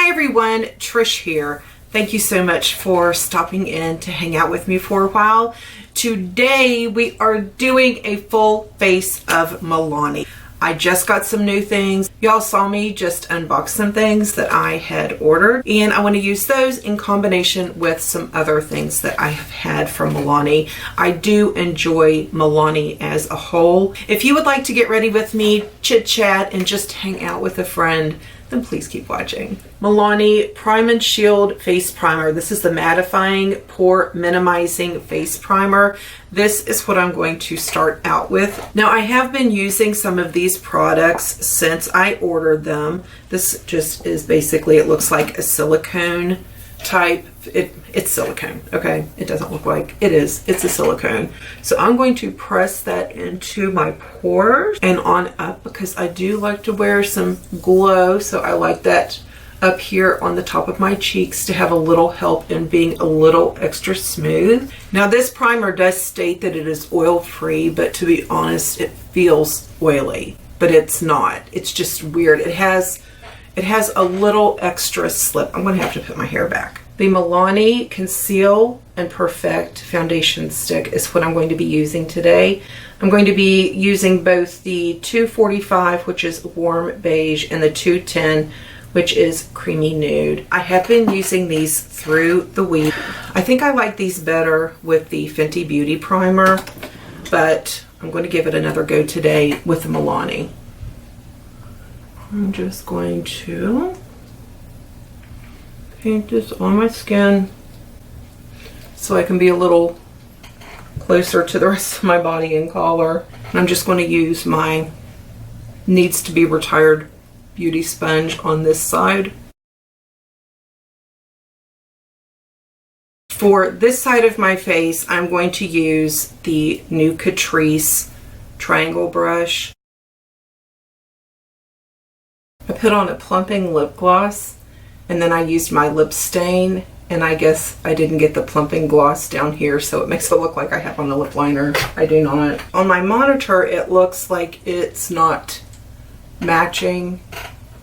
Hi everyone, Trish here. Thank you so much for stopping in to hang out with me for a while. Today we are doing a full face of Milani. I just got some new things. Y'all saw me just unbox some things that I had ordered, and I want to use those in combination with some other things that I have had from Milani. I do enjoy Milani as a whole. If you would like to get ready with me, chit chat, and just hang out with a friend, then please keep watching. Milani Prime and Shield Face Primer. This is the mattifying, pore minimizing face primer. This is what I'm going to start out with. Now, I have been using some of these products since I ordered them. This just is basically, it looks like a silicone type. It's silicone, okay? It doesn't look like it is. It's a silicone. So I'm going to press that into my pores and on up because I do like to wear some glow. So I like that up here on the top of my cheeks to have a little help in being a little extra smooth. Now this primer does state that it is oil free, but to be honest, it feels oily, but it's not. It's just weird. It has a little extra slip. I'm gonna have to put my hair back. The Milani Conceal and Perfect Foundation Stick is what I'm going to be using today. I'm going to be using both the 245, which is warm beige, and the 210, which is creamy nude. I have been using these through the week. I think I like these better with the Fenty Beauty Primer, but I'm going to give it another go today with the Milani. I'm just going to paint this on my skin so I can be a little closer to the rest of my body in color. And I'm just going to use my needs to be retired beauty sponge on this side. For this side of my face, I'm going to use the new Catrice triangle brush. I put on a plumping lip gloss, and then I used my lip stain, and I guess I didn't get the plumping gloss down here, so it makes it look like I have on the lip liner. I do not. On my monitor, it looks like it's not matching.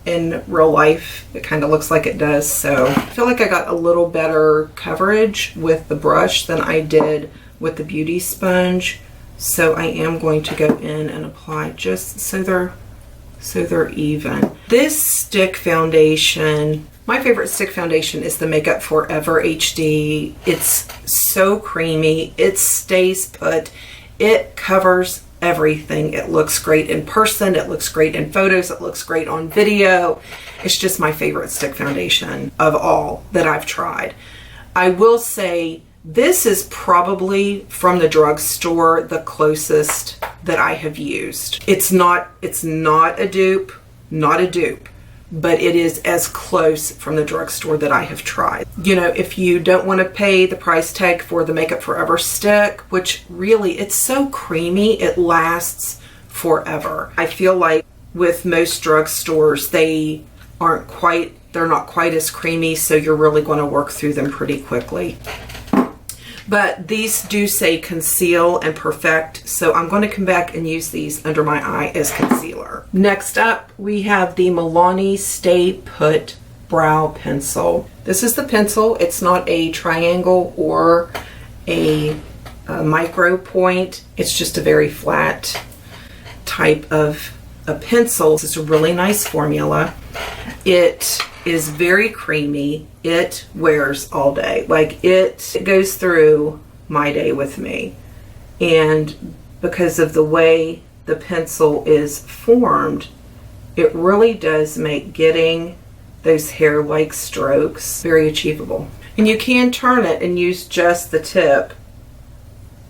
In real life, it kind of looks like it does, so I feel like I got a little better coverage with the brush than I did with the beauty sponge, so I am going to go in and apply just so they're even. This stick foundation, my favorite stick foundation is the Makeup Forever HD. It's so creamy, it stays put, it covers everything. It looks great in person, it looks great in photos, it looks great on video. It's just my favorite stick foundation of all that I've tried. I will say this is probably from the drugstore the closest that I have used. It's not a dupe, but it is as close from the drugstore that I have tried. You know, if you don't want to pay the price tag for the Makeup Forever stick, which really, it's so creamy, it lasts forever. I feel like with most drugstores, they're not quite as creamy, so you're really going to work through them pretty quickly. But these do say conceal and perfect, so I'm going to come back and use these under my eye as concealer. Next up, we have the Milani Stay Put Brow Pencil. This is the pencil. It's not a triangle or a micro point. It's just a very flat type of a pencil. It's a really nice formula. It is very creamy. It wears all day. Like it goes through my day with me. And because of the way the pencil is formed, it really does make getting those hair-like strokes very achievable. And you can turn it and use just the tip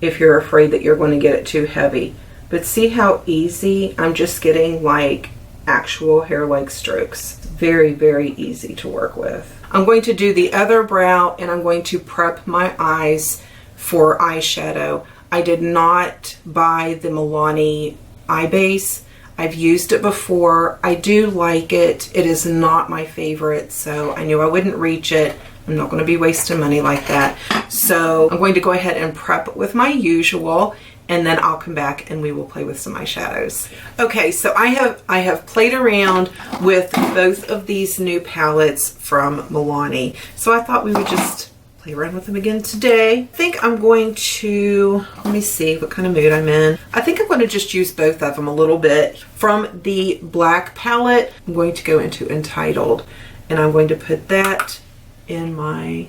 if you're afraid that you're going to get it too heavy. But see how easy I'm just getting like actual hair-like strokes. Very, very easy to work with. I'm going to do the other brow and I'm going to prep my eyes for eyeshadow. I did not buy the Milani eye base. I've used it before. I do like it. It is not my favorite, so I knew I wouldn't reach it. I'm not going to be wasting money like that. So I'm going to go ahead and prep with my usual, and then I'll come back and we will play with some eyeshadows. Okay, so I have played around with both of these new palettes from Milani. So I thought we would just play around with them again today. I think I'm going to, let me see what kind of mood I'm in. I think I'm going to just use both of them a little bit. From the black palette, I'm going to go into Entitled, and I'm going to put that in my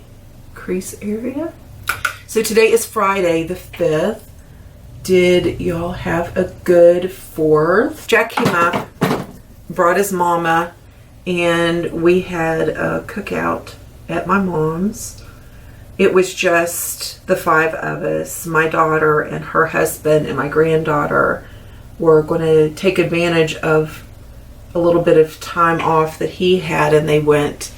crease area. So today is Friday the 5th. Did y'all have a good 4th? Jack came up, brought his mama, and we had a cookout at my mom's. It was just the 5 of us. My daughter and her husband and my granddaughter were going to take advantage of a little bit of time off that he had, and they went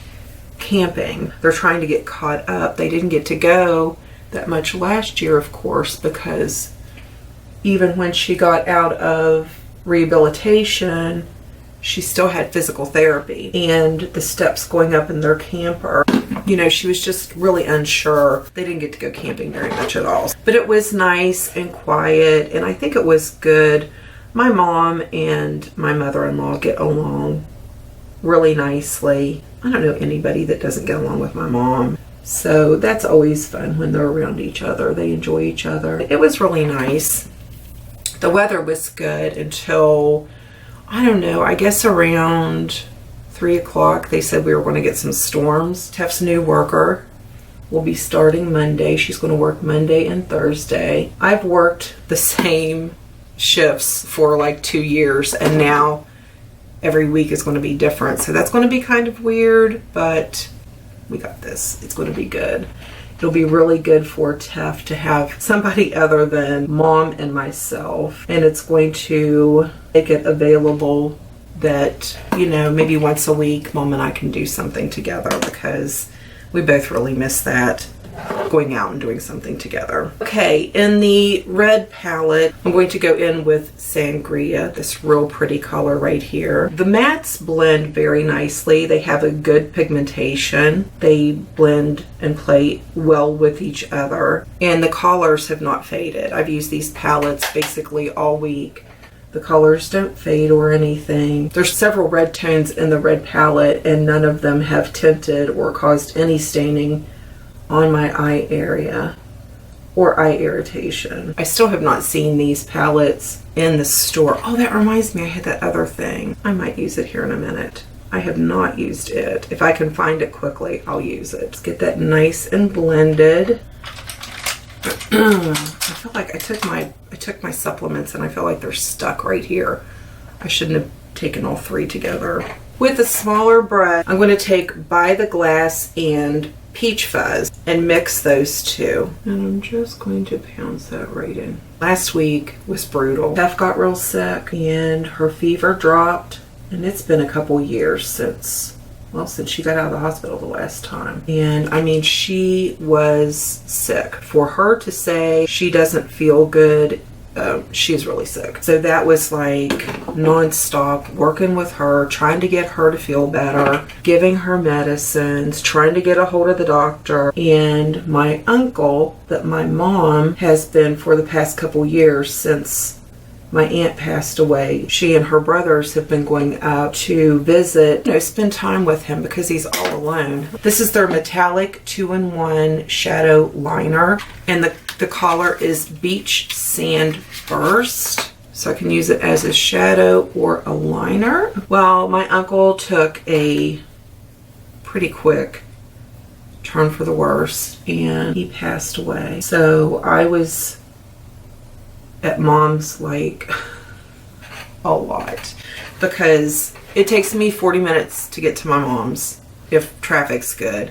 camping. They're trying to get caught up. They didn't get to go that much last year, of course, because even when she got out of rehabilitation, she still had physical therapy, and the steps going up in their camper, you know, she was just really unsure. They didn't get to go camping very much at all. But it was nice and quiet, and I think it was good. My mom and my mother-in-law get along really nicely. I don't know anybody that doesn't get along with my mom. So that's always fun when they're around each other. They enjoy each other. It was really nice. The weather was good until, I don't know, I guess around 3 o'clock they said we were going to get some storms. Tef's new worker will be starting Monday. She's going to work Monday and Thursday. I've worked the same shifts for like 2 years, and now every week is going to be different. So that's going to be kind of weird, but we got this. It's going to be good. It'll be really good for Tef to have somebody other than mom and myself, and it's going to make it available that, you know, maybe once a week mom and I can do something together, because we both really miss that, going out and doing something together. Okay, in the red palette, I'm going to go in with Sangria, this real pretty color right here. The mattes blend very nicely. They have a good pigmentation. They blend and play well with each other, and the colors have not faded. I've used these palettes basically all week. The colors don't fade or anything. There's several red tones in the red palette, and none of them have tinted or caused any staining on my eye area or eye irritation. I still have not seen these palettes in the store. Oh, that reminds me, I had that other thing. I might use it here in a minute. I have not used it. If I can find it quickly, I'll use it. Let's get that nice and blended. I feel like I took my supplements, and I feel like they're stuck right here. I shouldn't have taken all 3 together. With a smaller brush, I'm going to take By the Glass and Peach Fuzz and mix those two. And I'm just going to pounce that right in. Last week was brutal. Tef got real sick, and her fever dropped, and it's been a couple years since she got out of the hospital the last time. And I mean, she was sick. For her to say she doesn't feel good, she's really sick. So that was like non-stop working with her, trying to get her to feel better, giving her medicines, trying to get a hold of the doctor. And my uncle, that my mom has been for the past couple years since my aunt passed away, she and her brothers have been going out to visit, spend time with him because he's all alone. This is their metallic 2-in-1 shadow liner, and the color is Beach Sand Burst. So I can use it as a shadow or a liner. Well, my uncle took a pretty quick turn for the worse, and he passed away. So I was at mom's like a lot, because it takes me 40 minutes to get to my mom's if traffic's good,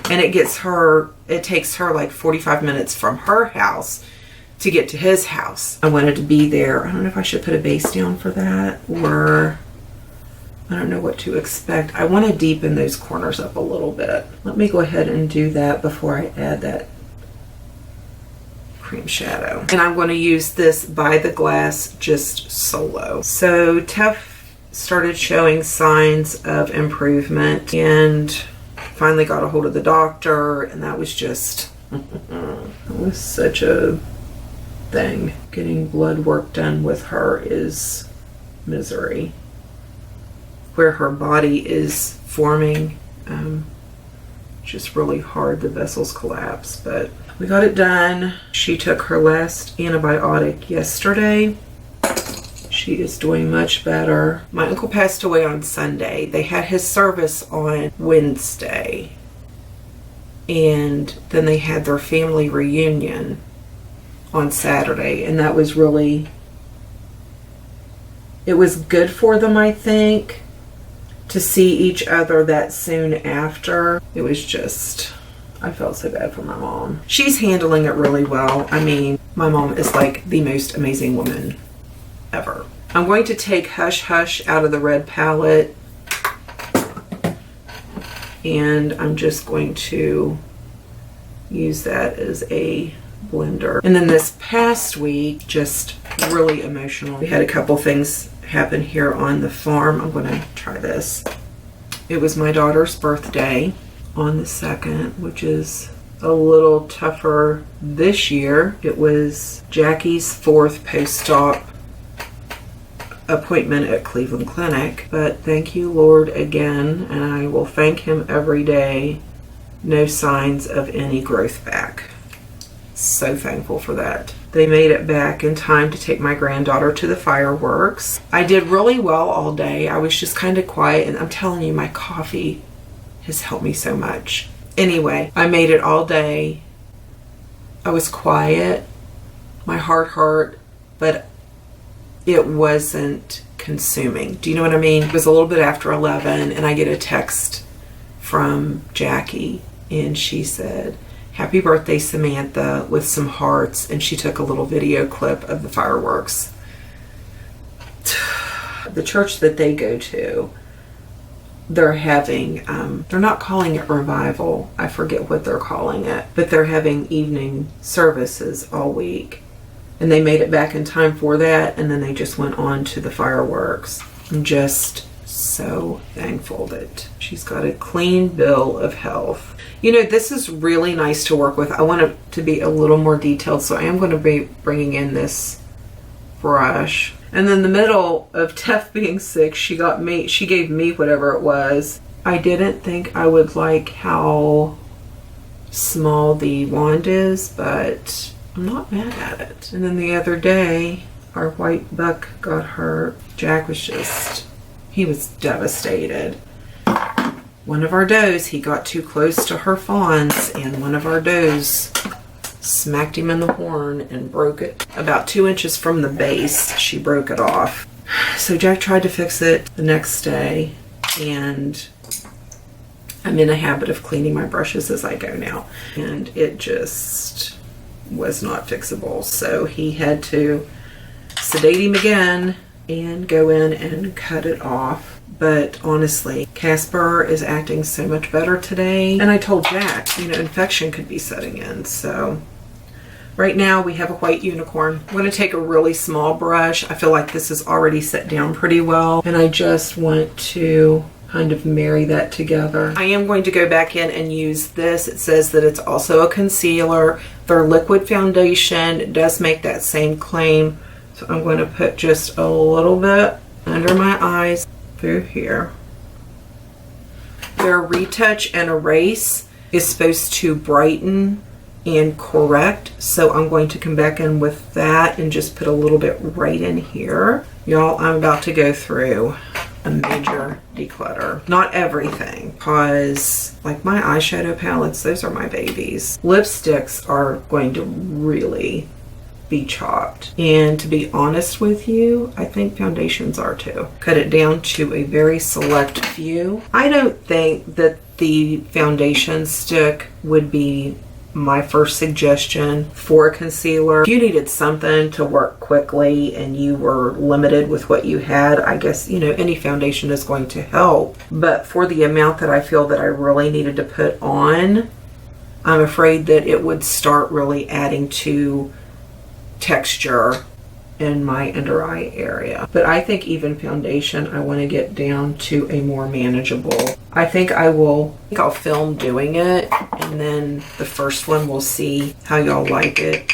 and it takes her like 45 minutes from her house to get to his house. I wanted to be there. I don't know if I should put a base down for that, or I don't know what to expect. I want to deepen those corners up a little bit. Let me go ahead and do that before I add that cream shadow. And I'm going to use this By the Glass just solo. So Tef started showing signs of improvement, and finally got a hold of the doctor, and that was just it was such a thing. Getting blood work done with her is misery. Where her body is forming, just really hard. The vessels collapse, but we got it done. She took her last antibiotic yesterday. She is doing much better. My uncle passed away on Sunday. They had his service on Wednesday. And then they had their family reunion on Saturday. And that was really, it was good for them, I think, to see each other that soon after. It was just, I felt so bad for my mom. She's handling it really well. I mean, my mom is like the most amazing woman ever. I'm going to take Hush Hush out of the red palette, and I'm just going to use that as a blender. And then this past week, just really emotional. We had a couple things happen here on the farm. I'm going to try this. It was my daughter's birthday on the 2nd, which is a little tougher this year. It was Jackie's 4th post-op appointment at Cleveland Clinic, but thank you, Lord, again, and I will thank him every day. No signs of any growth back. So thankful for that. They made it back in time to take my granddaughter to the fireworks. I did really well all day. I was just kind of quiet, and I'm telling you, my coffee has helped me so much. Anyway, I made it all day. I was quiet. My heart hurt, but it wasn't consuming. Do you know what I mean? It was a little bit after 11, and I get a text from Jackie, and she said, "Happy birthday, Samantha," with some hearts, and she took a little video clip of the fireworks. The church that they go to, they're having, they're not calling it revival. I forget what they're calling it, but they're having evening services all week. And they made it back in time for that, and then they just went on to the fireworks. I'm just so thankful that she's got a clean bill of health. You know, this is really nice to work with. I want it to be a little more detailed, so I am going to be bringing in this brush. And then the middle of Tef being sick, she gave me whatever it was. I didn't think I would like how small the wand is, but I'm not mad at it. And then the other day, our white buck got hurt. Jack was just, he was devastated. One of our does, he got too close to her fawns, and one of our does smacked him in the horn and broke it. About 2 inches from the base, she broke it off. So Jack tried to fix it the next day, and I'm in a habit of cleaning my brushes as I go now, and it just was not fixable. So he had to sedate him again and go in and cut it off. But honestly, Casper is acting so much better today. And I told Jack, you know, infection could be setting in. So right now we have a white unicorn. I'm going to take a really small brush. I feel like this is already set down pretty well, and I just want to kind of marry that together. I am going to go back in and use this. It says that it's also a concealer. Their liquid foundation does make that same claim. So I'm going to put just a little bit under my eyes through here. Their retouch and erase is supposed to brighten and correct. So I'm going to come back in with that and just put a little bit right in here. Y'all, I'm about to go through a major declutter. Not everything, because like my eyeshadow palettes, those are my babies. Lipsticks are going to really be chopped. And to be honest with you, I think foundations are too. Cut it down to a very select few. I don't think that the foundation stick would be my first suggestion for a concealer. If you needed something to work quickly and you were limited with what you had, I guess, you know, any foundation is going to help. But for the amount that I feel that I really needed to put on, I'm afraid that it would start really adding to texture in my under eye area. But I think even foundation, I want to get down to a more manageable. I think I'll film doing it, and then the first one we'll see how y'all like it.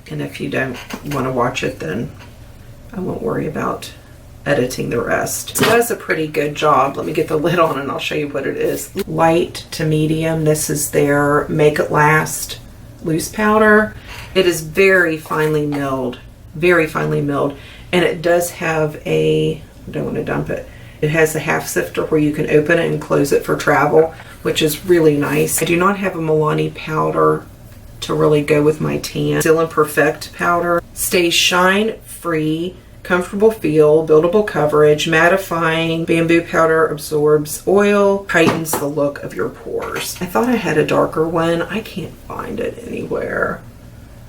And if you don't want to watch it, then I won't worry about editing the rest. So it does a pretty good job. Let me get the lid on and I'll show you what it is. Light to medium. This is their Make It Last loose powder. It is very finely milled, very finely milled. And it does have a, I don't want to dump it. It has a half sifter where you can open it and close it for travel, which is really nice. I do not have a Milani powder to really go with my tan. Still Imperfect powder. Stays shine free, comfortable feel, buildable coverage, mattifying. Bamboo powder absorbs oil, heightens the look of your pores. I thought I had a darker one. I can't find it anywhere.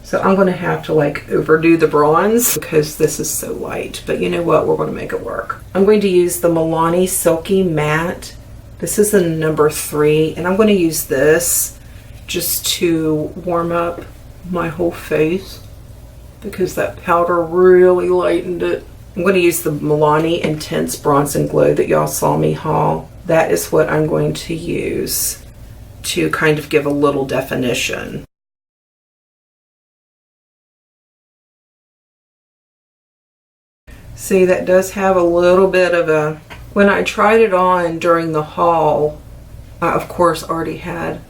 So I'm going to have to like overdo the bronze because this is so light. But you know what? We're going to make it work. I'm going to use the Milani Silky Matte. This is the number 3. And I'm going to use this just to warm up my whole face because that powder really lightened it. I'm going to use the Milani Intense Bronze and Glow that y'all saw me haul. That is what I'm going to use to kind of give a little definition. See, that does have a little bit of a, when I tried it on during the haul, I of course already had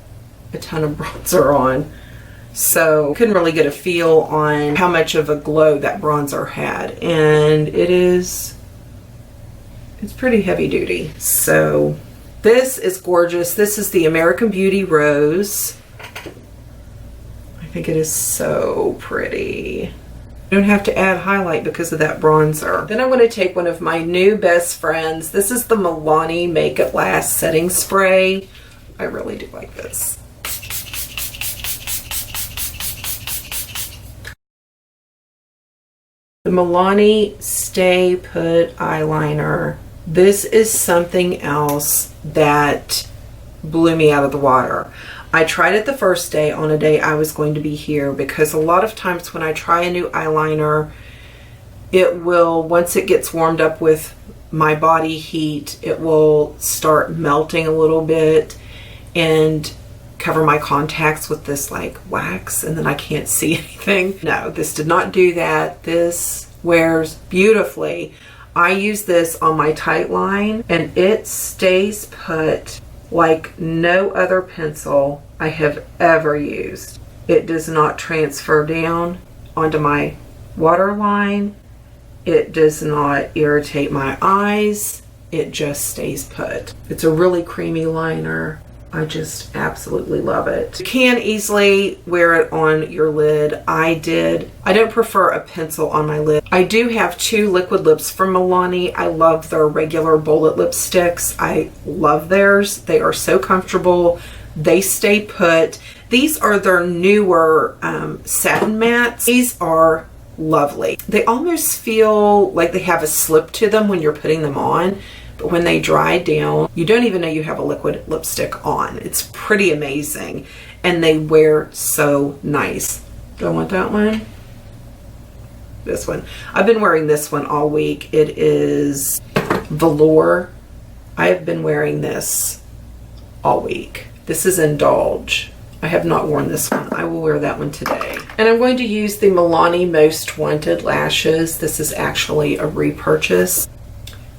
a ton of bronzer on, so couldn't really get a feel on how much of a glow that bronzer had, and it's pretty heavy duty. So this is gorgeous. This is the American Beauty Rose. I think it is so pretty. You don't have to add highlight because of that bronzer. Then I'm going to take one of my new best friends. This is the Milani Make It Last Setting Spray. I really do like this. The Milani Stay Put Eyeliner. This is something else that blew me out of the water. I tried it the first day on a day I was going to be here because a lot of times when I try a new eyeliner, it will, once it gets warmed up with my body heat, it will start melting a little bit and cover my contacts with this like wax, and then I can't see anything. No, this did not do that. This wears beautifully. I use this on my tight line and it stays put like no other pencil I have ever used. It does not transfer down onto my waterline. It does not irritate my eyes. It just stays put. It's a really creamy liner. I just absolutely love it. You can easily wear it on your lid. I did. I don't prefer a pencil on my lid. I do have 2 liquid lips from Milani. I love their regular bullet lipsticks. I love theirs. They are so comfortable. They stay put. These are their newer satin mattes. These are lovely. They almost feel like they have a slip to them when you're putting them on. But when they dry down, you don't even know you have a liquid lipstick on. It's pretty amazing. And they wear so nice. Do I want that one? This one. I've been wearing this one all week. It is Velour. I have been wearing this all week. This is Indulge. I have not worn this one. I will wear that one today. And I'm going to use the Milani Most Wanted lashes. This is actually a repurchase.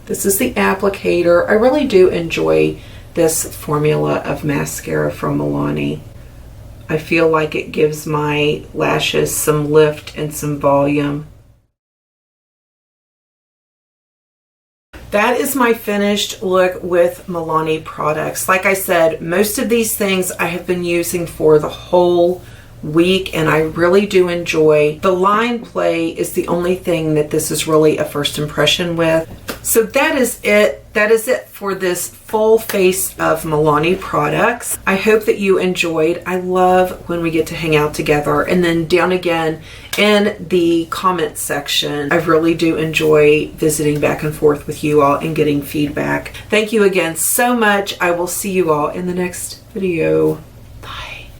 This is the applicator. I really do enjoy this formula of mascara from Milani. I feel like it gives my lashes some lift and some volume. That is my finished look with Milani products. Like I said, most of these things I have been using for the whole week and I really do enjoy. The line play is the only thing that this is really a first impression with. So that is it. That is it for this full face of Milani products. I hope that you enjoyed. I love when we get to hang out together. And then down again in the comments section, I really do enjoy visiting back and forth with you all and getting feedback. Thank you again so much. I will see you all in the next video.